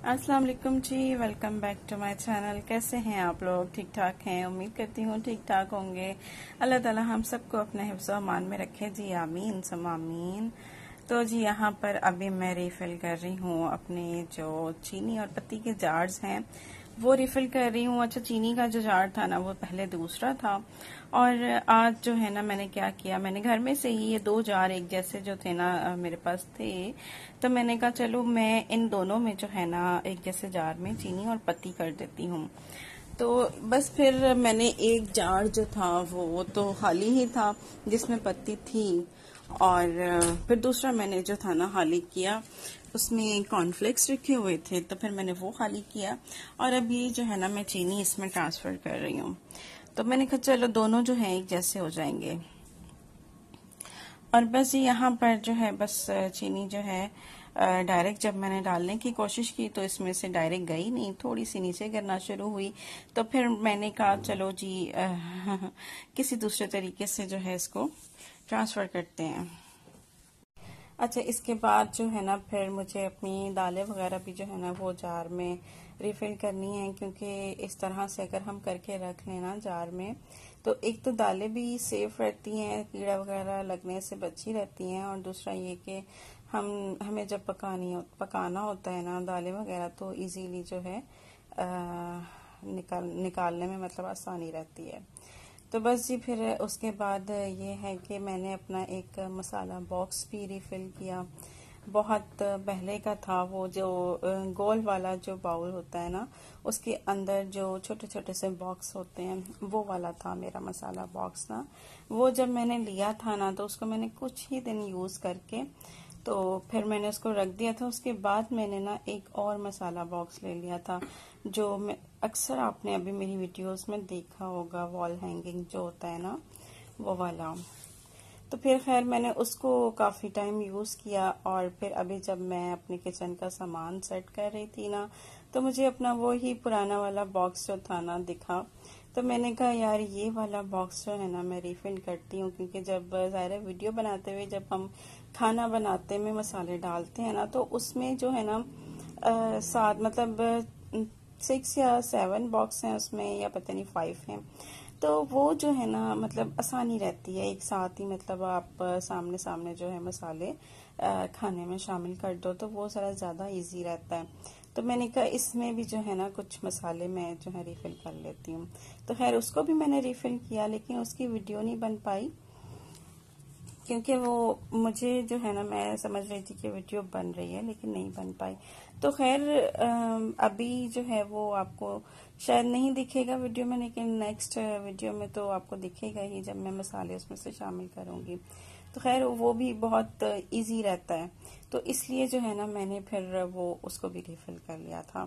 अस्सलाम वालेकुम जी। Welcome back to my channel. कैसे हैं आप लोग? ठीक ठाक हैं? उम्मीद करती हूँ ठीक ठाक होंगे। अल्लाह ताला हम सबको अपने हिफ्ज़ व अमान में रखे जी, आमीन सम आमीन। तो जी यहाँ पर अभी मैं रिफिल कर रही हूँ अपने जो चीनी और पत्ती के जार्स हैं वो रिफिल कर रही हूँ। अच्छा, चीनी का जो जार था ना वो पहले दूसरा था, और आज जो है ना मैंने क्या किया, मैंने घर में से ही ये दो जार एक जैसे जो थे ना मेरे पास थे, तो मैंने कहा चलो मैं इन दोनों में जो है ना एक जैसे जार में चीनी और पत्ती कर देती हूँ। तो बस फिर मैंने एक जार जो था वो तो खाली ही था जिसमें पत्ती थी, और फिर दूसरा मैंने जो था ना खाली किया, उसमें कॉर्नफ्लेक्स रखे हुए थे, तो फिर मैंने वो खाली किया। और अभी जो है ना मैं चीनी इसमें ट्रांसफर कर रही हूँ। तो मैंने कहा चलो दोनों जो है एक जैसे हो जाएंगे। और बस यहाँ पर जो है बस चीनी जो है डायरेक्ट जब मैंने डालने की कोशिश की तो इसमें से डायरेक्ट गई नहीं, थोड़ी सी नीचे गिरना शुरू हुई। तो फिर मैंने कहा चलो जी किसी दूसरे तरीके से जो है इसको ट्रांसफर करते हैं। अच्छा, इसके बाद जो है ना फिर मुझे अपनी दालें वगैरह भी जो है ना वो जार में रिफिल करनी है, क्योंकि इस तरह से अगर हम करके रख लेना जार में तो एक तो दालें भी सेफ रहती हैं, कीड़ा वगैरह लगने से बची रहती हैं, और दूसरा ये कि हमें जब पकाना होता है ना दालें वगैरह तो इजीली जो है निकालने में मतलब आसानी रहती है। तो बस जी फिर उसके बाद ये है कि मैंने अपना एक मसाला बॉक्स भी रिफिल किया। बहुत पहले का था वो, जो गोल वाला जो बाउल होता है ना उसके अंदर जो छोटे छोटे से बॉक्स होते हैं वो वाला था मेरा मसाला बॉक्स ना। वो जब मैंने लिया था ना तो उसको मैंने कुछ ही दिन यूज करके तो फिर मैंने उसको रख दिया था। उसके बाद मैंने ना एक और मसाला बॉक्स ले लिया था, जो मैं अक्सर आपने अभी मेरी वीडियोस में देखा होगा, वॉल हैंगिंग जो होता है ना वो वाला। तो फिर खैर मैंने उसको काफी टाइम यूज किया, और फिर अभी जब मैं अपने किचन का सामान सेट कर रही थी ना तो मुझे अपना वो ही पुराना वाला बॉक्स जो था ना दिखा। तो मैंने कहा यार ये वाला बॉक्स जो है ना मैं रिफिल करती हूँ, क्योंकि जब ज़ाहिर वीडियो बनाते हुए जब हम खाना बनाते में मसाले डालते हैं ना तो उसमें जो है ना सात मतलब 6 या 7 बॉक्स हैं उसमें, या पता नहीं 5 हैं। तो वो जो है ना मतलब आसानी रहती है, एक साथ ही मतलब आप सामने सामने जो है मसाले खाने में शामिल कर दो तो वो ज़रा ज़्यादा इजी रहता है। तो मैंने कहा इसमें भी जो है ना कुछ मसाले मैं जो है रिफिल कर लेती हूँ। तो खैर उसको भी मैंने रिफिल किया, लेकिन उसकी वीडियो नहीं बन पाई, क्योंकि वो मुझे जो है ना मैं समझ रही थी कि वीडियो बन रही है लेकिन नहीं बन पाई। तो खैर अभी जो है वो आपको शायद नहीं दिखेगा वीडियो में, लेकिन नेक्स्ट वीडियो में तो आपको दिखेगा ही जब मैं मसाले उसमें से शामिल करूंगी। तो खैर वो भी बहुत इजी रहता है, तो इसलिए जो है ना मैंने फिर वो उसको भी रिफिल कर लिया था।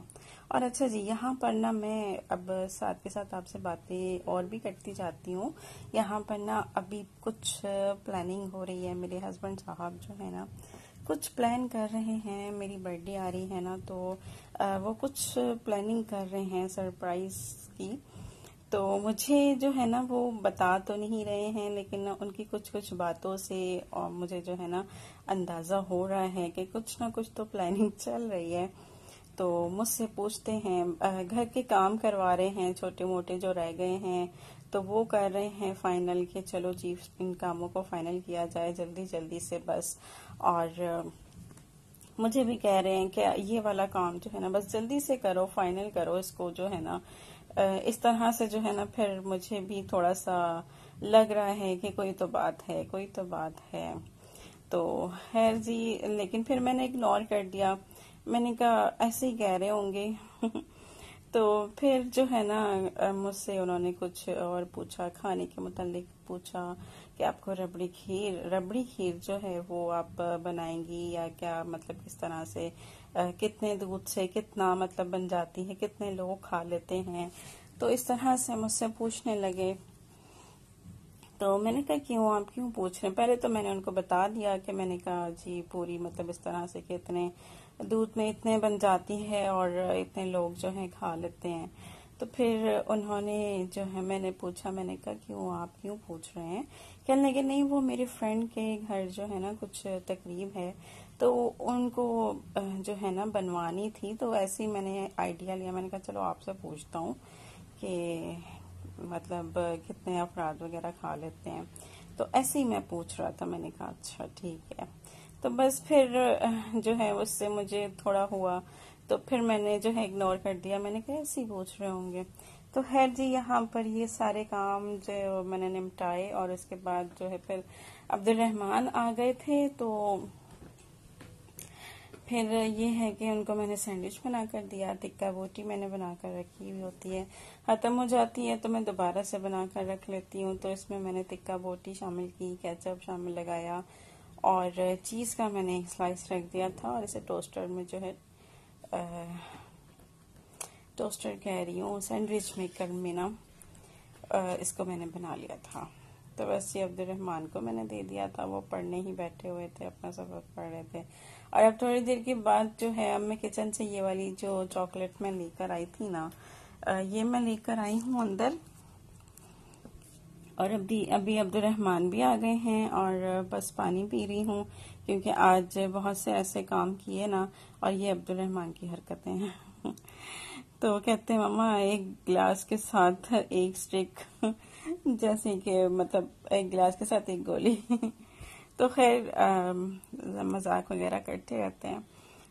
और अच्छा जी, यहाँ पर ना मैं अब साथ के साथ आपसे बातें और भी करती जाती हूँ। यहाँ पर ना अभी कुछ प्लानिंग हो रही है, मेरे हस्बैंड साहब जो है ना कुछ प्लान कर रहे हैं, मेरी बर्थडे आ रही है ना तो वो कुछ प्लानिंग कर रहे हैं सरप्राइज की। तो मुझे जो है ना वो बता तो नहीं रहे हैं, लेकिन उनकी कुछ कुछ बातों से और मुझे जो है ना अंदाजा हो रहा है कि कुछ ना कुछ तो प्लानिंग चल रही है। तो मुझसे पूछते हैं, घर के काम करवा रहे हैं छोटे मोटे जो रह गए हैं, तो वो कर रहे हैं फाइनल कि चलो जी इन कामों को फाइनल किया जाए जल्दी जल्दी से बस। और मुझे भी कह रहे हैं कि ये वाला काम जो है ना बस जल्दी से करो, फाइनल करो इसको जो है ना। इस तरह से जो है ना फिर मुझे भी थोड़ा सा लग रहा है कि कोई तो बात है, कोई तो बात है। तो खैर जी, लेकिन फिर मैंने इग्नोर कर दिया। मैंने कहा ऐसे ही कह रहे होंगे तो फिर जो है ना मुझसे उन्होंने कुछ और पूछा, खाने के मुतालिक पूछा कि आपको रबड़ी खीर जो है वो आप बनाएंगी या क्या, मतलब किस तरह से कितने दूध से कितना मतलब बन जाती है, कितने लोग खा लेते हैं। तो इस तरह से मुझसे पूछने लगे। तो मैंने कहा क्यों, आप क्यों पूछ रहे हैं? पहले तो मैंने उनको बता दिया कि मैंने कहा जी पूरी मतलब इस तरह से कि इतने दूध में इतने बन जाती है और इतने लोग जो हैं खा लेते हैं। तो फिर उन्होंने जो है, मैंने पूछा, मैंने कहा क्यों, आप क्यों पूछ रहे हैं? कहने लगे नहीं, वो मेरे फ्रेंड के घर जो है ना कुछ तकरीब है, तो उनको जो है ना बनवानी थी। तो ऐसे ही मैंने आइडिया लिया, मैंने कहा चलो आपसे पूछता हूँ कि मतलब कितने अफराद वगैरह खा लेते हैं। तो ऐसे ही मैं पूछ रहा था, मैंने कहा अच्छा ठीक है। तो बस फिर जो है उससे मुझे थोड़ा हुआ, तो फिर मैंने जो है इग्नोर कर दिया, मैंने कहा ऐसे ही पूछ रहे होंगे। तो खैर जी, यहाँ पर ये सारे काम जो मैंने निपटाए और उसके बाद जो है फिर अब्दुल रहमान आ गए थे। तो फिर ये है कि उनको मैंने सैंडविच बना कर दिया, टिक्का बोटी मैंने बना कर रखी हुई होती है, खत्म हो जाती है तो मैं दोबारा से बना कर रख लेती हूँ। तो इसमें मैंने टिक्का बोटी शामिल की, केचप शामिल लगाया और चीज़ का मैंने एक स्लाइस रख दिया था और इसे टोस्टर में जो है टोस्टर कह रही हूँ, सैंडविच मेकर में ना इसको मैंने बना लिया था। तो बस ये अब्दुल रहमान को मैंने दे दिया था, वो पढ़ने ही बैठे हुए थे, अपना सबक पढ़ रहे थे। और अब थोड़ी देर के बाद जो है, अब मैं किचन से ये वाली जो चॉकलेट मैं लेकर आई थी ना, ये मैं लेकर आई हूँ अंदर। और अभी अब्दुल रहमान भी आ गए हैं और बस पानी पी रही हूँ, क्योंकि आज बहुत से ऐसे काम किए ना, और ये अब्दुल रहमान की हरकतें हैं। तो कहते हैं मम्मा एक गिलास के साथ एक स्टिक, जैसे कि मतलब एक गिलास के साथ एक गोली। तो खैर मजाक वगैरह करते रहते हैं।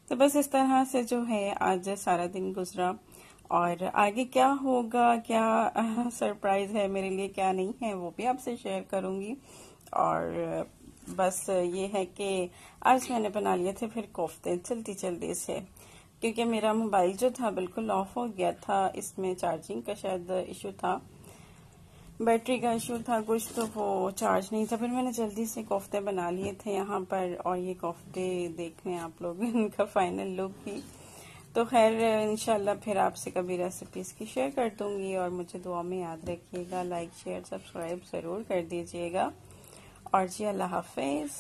तो बस इस तरह से जो है आज सारा दिन गुजरा, और आगे क्या होगा, क्या सरप्राइज है मेरे लिए, क्या नहीं है, वो भी आपसे शेयर करूंगी। और बस ये है कि आज मैंने बना लिए थे फिर कोफ्ते जल्दी जल्दी से, क्योंकि मेरा मोबाइल जो था बिल्कुल ऑफ हो गया था, इसमें चार्जिंग का शायद इशू था, बैटरी का इशू था कुछ, तो वो चार्ज नहीं था। फिर मैंने जल्दी से कोफ्ते बना लिए थे यहाँ पर, और ये कोफ्ते देख रहे हैं आप लोग, इनका फाइनल लुक भी। तो खैर इंशाल्लाह फिर आपसे कभी रेसिपीज की शेयर कर दूंगी, और मुझे दुआ में याद रखिएगा, लाइक शेयर सब्सक्राइब जरूर कर दीजिएगा। और जी अल्लाह हाफिज।